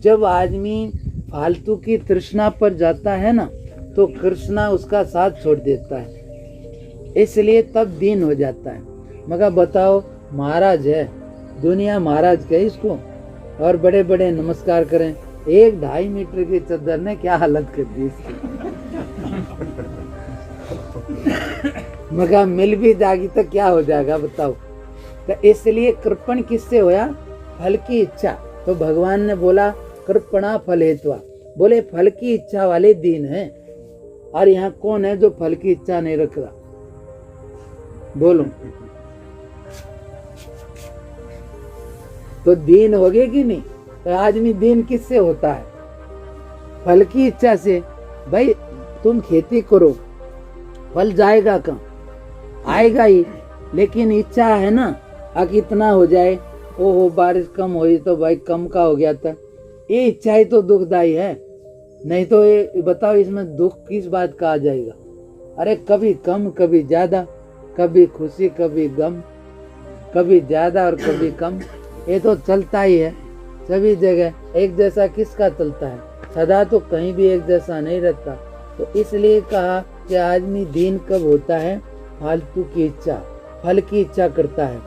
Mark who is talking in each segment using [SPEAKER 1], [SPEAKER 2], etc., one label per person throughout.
[SPEAKER 1] जब आदमी फालतू की तृष्णा पर जाता है ना, तो कृष्णा उसका साथ छोड़ देता है, इसलिए तब दीन हो जाता है। मगर बताओ, महाराज है, दुनिया महाराज कहे इसको, और बड़े बड़े नमस्कार करें, 1-2.5 मीटर की चद्दर ने क्या हालत कर दी इसकी। मगर मिल भी जाएगी तो क्या हो जाएगा बताओ। तो इसलिए कृपण किससे होया? फल की इच्छा। तो भगवान ने बोला कृपणा फल हेतुआ, बोले फल की इच्छा वाले दीन हैं। और यहाँ कौन है जो फल की इच्छा नहीं रख रहा? बोलो। तो दीन हो गए कि नहीं? तो आदमी दीन किससे होता है? फल की इच्छा से। भाई तुम खेती करो, फल जाएगा कहाँ? आएगा ही, लेकिन इच्छा है ना, अब इतना हो जाए, ओहो बारिश कम हुई तो भाई कम का हो गया था, ये इच्छा ही तो दुखदाई है। नहीं तो ये बताओ, इसमें दुख किस बात का आ जाएगा? अरे कभी कम कभी ज्यादा, कभी खुशी कभी गम, कभी ज्यादा और कभी कम, ये तो चलता ही है सभी जगह। एक जैसा किसका चलता है? सदा तो कहीं भी एक जैसा नहीं रहता। तो इसलिए कहा कि आदमी दीन कब होता है? फालतू की इच्छा, फल की इच्छा करता है।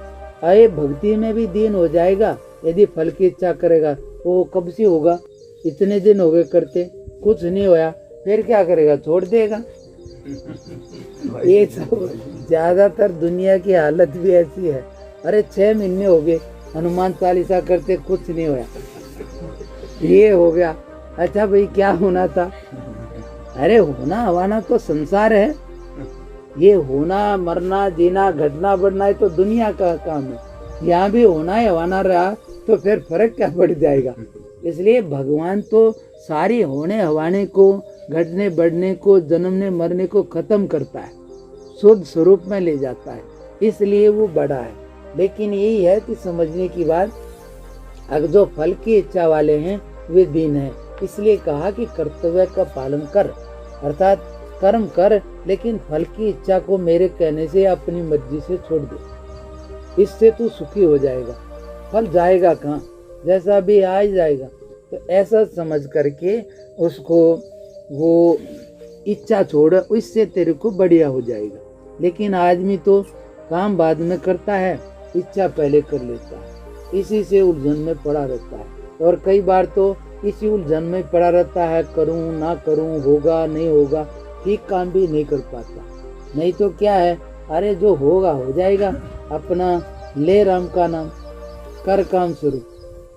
[SPEAKER 1] अरे भक्ति में भी दीन हो जाएगा यदि फल की इच्छा करेगा। वो कब से होगा? इतने दिन हो गए करते, कुछ नहीं होया, फिर क्या करेगा? छोड़ देगा। ये सब ज्यादातर दुनिया की हालत भी ऐसी है। अरे 6 महीने हो गए हनुमान चालीसा करते, कुछ नहीं होया, ये हो गया। अच्छा भाई क्या होना था? अरे होना हवाना तो संसार है, ये होना मरना जीना घटना बढ़ना है तो दुनिया का काम है। यहाँ भी होना है हवाना रहा तो फिर फर्क क्या पड़ जाएगा? इसलिए भगवान तो सारी होने हवाने को, घटने बढ़ने को, जन्मने मरने को खत्म करता है, शुद्ध स्वरूप में ले जाता है, इसलिए वो बड़ा है। लेकिन यही है कि समझने की बात, अगर जो फल की इच्छा वाले हैं वे दीन है। इसलिए कहा कि कर्तव्य का पालन कर, अर्थात कर्म कर, लेकिन फल की इच्छा को मेरे कहने से अपनी मर्जी से छोड़ दे, इससे तू सुखी हो जाएगा। फल जाएगा कहाँ? जैसा भी आ ही जाएगा। तो ऐसा समझ करके उसको वो इच्छा छोड़, इससे तेरे को बढ़िया हो जाएगा। लेकिन आदमी तो काम बाद में करता है, इच्छा पहले कर लेता है, इसी से उलझन में पड़ा रहता है। और कई बार तो इसी उलझन में पड़ा रहता है, करूं ना करूं, होगा नहीं होगा, ठीक काम भी नहीं कर पाता। नहीं तो क्या है, अरे जो होगा हो जाएगा, अपना ले राम का नाम, कर काम शुरू।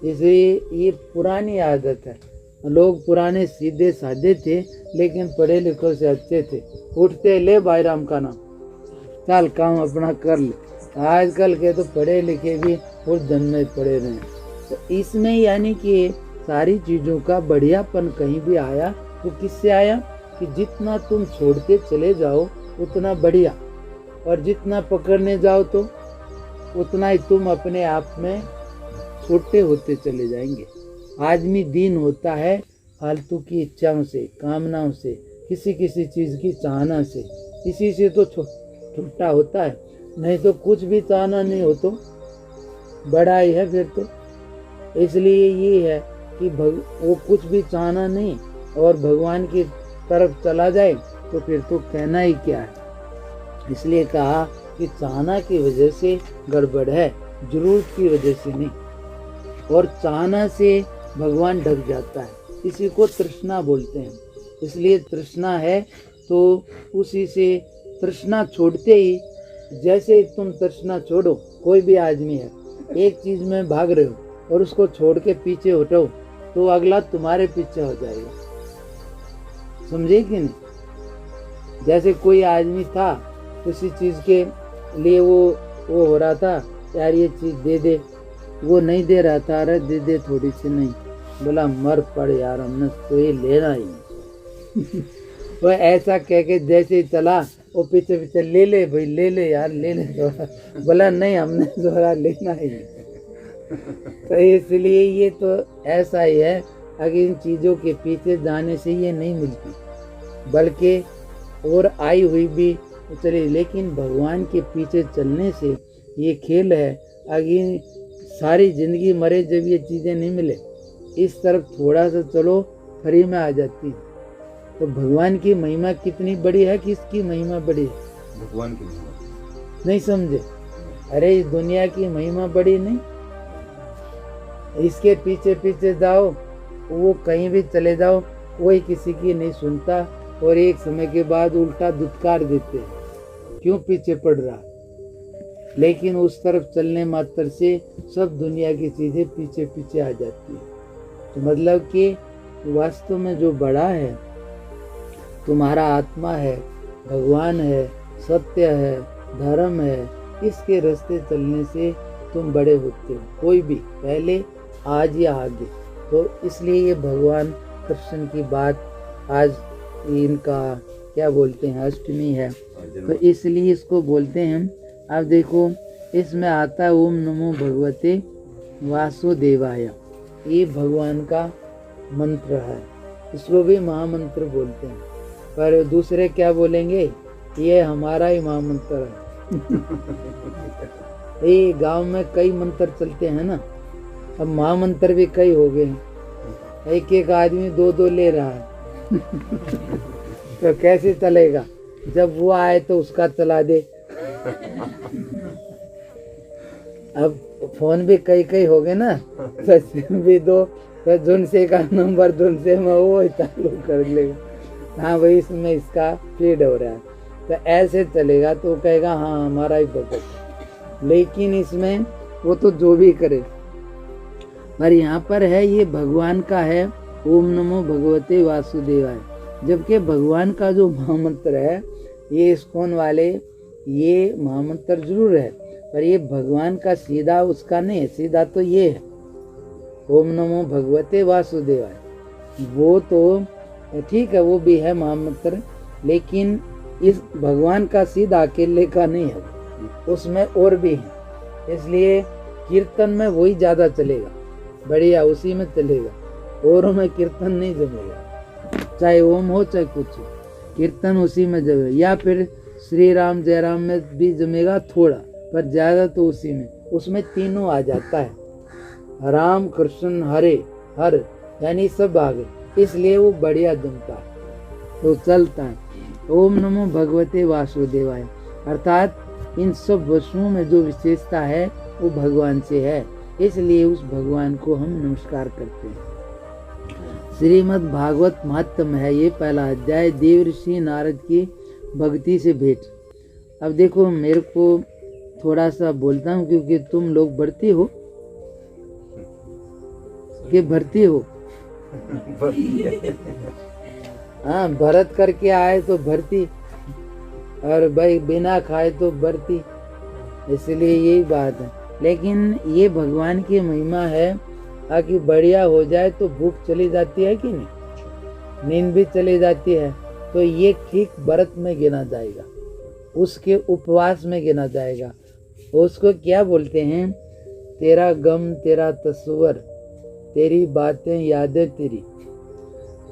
[SPEAKER 1] इसलिए ये पुरानी आदत है। लोग पुराने सीधे साधे थे, लेकिन पढ़े लिखों से अच्छे थे। उठते ले भाई राम का नाम, चल काम अपना कर ले। आजकल के तो पढ़े लिखे भी उलझन में पड़े रहे। तो इसमें यानी कि सारी चीज़ों का बढ़ियापन कहीं भी आया तो किससे आया? कि जितना तुम छोड़ते चले जाओ उतना बढ़िया, और जितना पकड़ने जाओ तो उतना ही तुम अपने आप में छोटे होते चले जाएंगे। आदमी दीन होता है फालतू की इच्छाओं से, कामनाओं से, किसी किसी चीज़ की चाहना से, इसी से तो छोटा होता है। नहीं तो कुछ भी चाहना नहीं हो तो बड़ा ही है फिर तो। इसलिए ये है कि वो कुछ भी चाहना नहीं और भगवान की तरफ चला जाए तो फिर तो कहना ही क्या है। इसलिए कहा कि चाहना की वजह से गड़बड़ है, जरूरत की वजह से नहीं। और चाहना से भगवान ढक जाता है, इसी को तृष्णा बोलते हैं। इसलिए तृष्णा है तो उसी से तृष्णा छोड़ते ही, जैसे तुम तृष्णा छोड़ो, कोई भी आदमी है एक चीज में भाग रहे हो और उसको छोड़ के पीछे हटो तो अगला तुम्हारे पीछे हो जाएगा, समझे कि नहीं? जैसे कोई आदमी था उसी चीज के लिए वो हो रहा था, यार ये चीज दे दे, वो नहीं दे रहा था, अरे दे दे थोड़ी सी, नहीं, बोला मर पड़ यार, हमने तो ये लेना ही नहीं। वो ऐसा कह के जैसे ही चला, वो पीछे पीछे ले ले भाई, ले ले यार, ले ले जोरा, बोला नहीं हमने जोरा लेना ही नहीं। तो इसलिए ये तो ऐसा ही है, अगर इन चीज़ों के पीछे जाने से ये नहीं मिलती, बल्कि और आई हुई भी चली, लेकिन भगवान के पीछे चलने से ये खेल है। अगर सारी जिंदगी मरे जब ये चीज़ें नहीं मिले इस तरफ थोड़ा सा चलो फ्री में आ जाती है। तो भगवान की महिमा कितनी बड़ी है, किसकी महिमा बड़ी है?
[SPEAKER 2] भगवान की महिमा।
[SPEAKER 1] नहीं समझे? अरे इस दुनिया की महिमा बड़ी नहीं, इसके पीछे पीछे जाओ, वो कहीं भी चले जाओ, कोई किसी की नहीं सुनता, और एक समय के बाद उल्टा दुत्कार देते हैं, क्यों पीछे पड़ रहा। लेकिन उस तरफ चलने मात्र से सब दुनिया की चीजें पीछे पीछे आ जाती है। तो मतलब कि वास्तव में जो बड़ा है तुम्हारा आत्मा है, भगवान है, सत्य है, धर्म है, इसके रास्ते चलने से तुम बड़े होते हो, कोई भी, पहले, आज या आगे। तो इसलिए ये भगवान कृष्ण की बात आज इनका क्या बोलते हैं, अष्टमी है, तो इसलिए इसको बोलते हैं। अब देखो इसमें आता है ओम नमो भगवते वासुदेवाय, ये भगवान का मंत्र है, इसको भी महामंत्र बोलते हैं। पर दूसरे क्या बोलेंगे, ये हमारा ही महामंत्र है। ये गांव में कई मंत्र चलते हैं ना, अब महामंत्र भी कई हो गए हैं, एक एक आदमी दो दो ले रहा है। तो कैसे चलेगा, जब वो आए तो उसका चला दे। अब फोन भी कई कई हो गए ना, तो भी दो, तो जुनसे का नंबर जुनसे में वो चालू कर लेगा, हाँ भाई इसमें इसका फीड हो रहा है, तो ऐसे चलेगा, तो कहेगा हाँ हमारा ही भगत। लेकिन इसमें वो तो जो भी करे, पर यहाँ पर है ये भगवान का है, ओम नमो भगवते वासुदेवाय। जबकि भगवान का जो महामंत्र है, ये इस्कॉन वाले ये महामंत्र जरूर है, पर ये भगवान का सीधा उसका नहीं है, सीधा तो ये है ओम नमो भगवते वासुदेवाय। वो तो ठीक है, वो भी है महामंत्र, लेकिन इस भगवान का सीधा अकेले का नहीं है, उसमें और भी है। इसलिए कीर्तन में वही ज्यादा चलेगा, बढ़िया उसी में चलेगा, औरों में कीर्तन नहीं जमेगा, चाहे ओम हो चाहे कुछ हो, कीर्तन उसी में जमेगा। या फिर श्री राम जय राम में भी जमेगा थोड़ा, पर ज्यादा तो उसी में, उसमें तीनों आ जाता है, राम कृष्ण हरे हर, यानी सब आ गए, इसलिए वो बढ़िया जमता है, तो चलता है। ओम नमो भगवते वासुदेवाय, अर्थात इन सब वस्तुओं में जो विशेषता है वो भगवान से है, इसलिए उस भगवान को हम नमस्कार करते हैं। श्रीमद् भागवत महात्म्य है ये पहला अध्याय, देवर्षि नारद की भक्ति से भेंट। अब देखो मेरे को थोड़ा सा बोलता हूँ, क्योंकि तुम लोग बढ़ती हो कि भरती हो। हाँ, भरत करके आए तो भरती, और भाई बिना खाए तो भरती, इसलिए यही बात है। लेकिन ये भगवान की महिमा है, ताकि बढ़िया हो जाए तो भूख चली जाती है कि नहीं, नींद भी चली जाती है, तो ये ठीक व्रत में गिना जाएगा, उसके उपवास में गिना जाएगा। उसको क्या बोलते हैं, तेरा गम तेरा तस्वर, तेरी बातें यादें तेरी।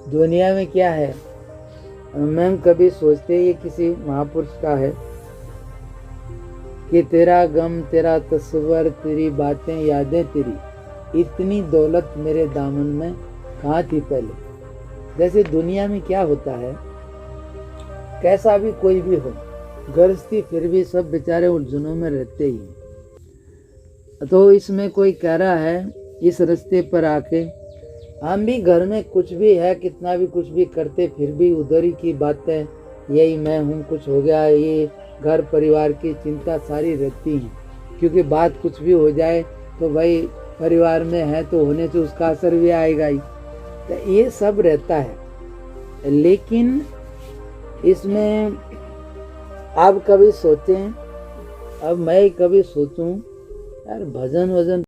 [SPEAKER 1] दुनिया में क्या है, मैं कभी सोचते ये किसी महापुरुष का है कि तेरा गम तेरा तस्वर, तेरी बातें यादें तेरी, इतनी दौलत मेरे दामन में कहाँ थी पहले। जैसे दुनिया में क्या होता है, कैसा भी कोई भी हो, गृहस्थी, फिर भी सब बेचारे उलझनों में रहते ही। तो इसमें कोई कह रहा है इस रास्ते पर आके, हम भी घर में कुछ भी है, कितना भी कुछ भी करते, फिर भी उधर ही की बातें, यही मैं हूँ, कुछ हो गया, ये घर परिवार की चिंता सारी रहती है, क्योंकि बात कुछ भी हो जाए तो भाई परिवार में है तो होने से उसका असर भी आएगा ही, तो ये सब रहता है। लेकिन इसमें आप कभी सोचें, अब मैं कभी सोचूं यार भजन वजन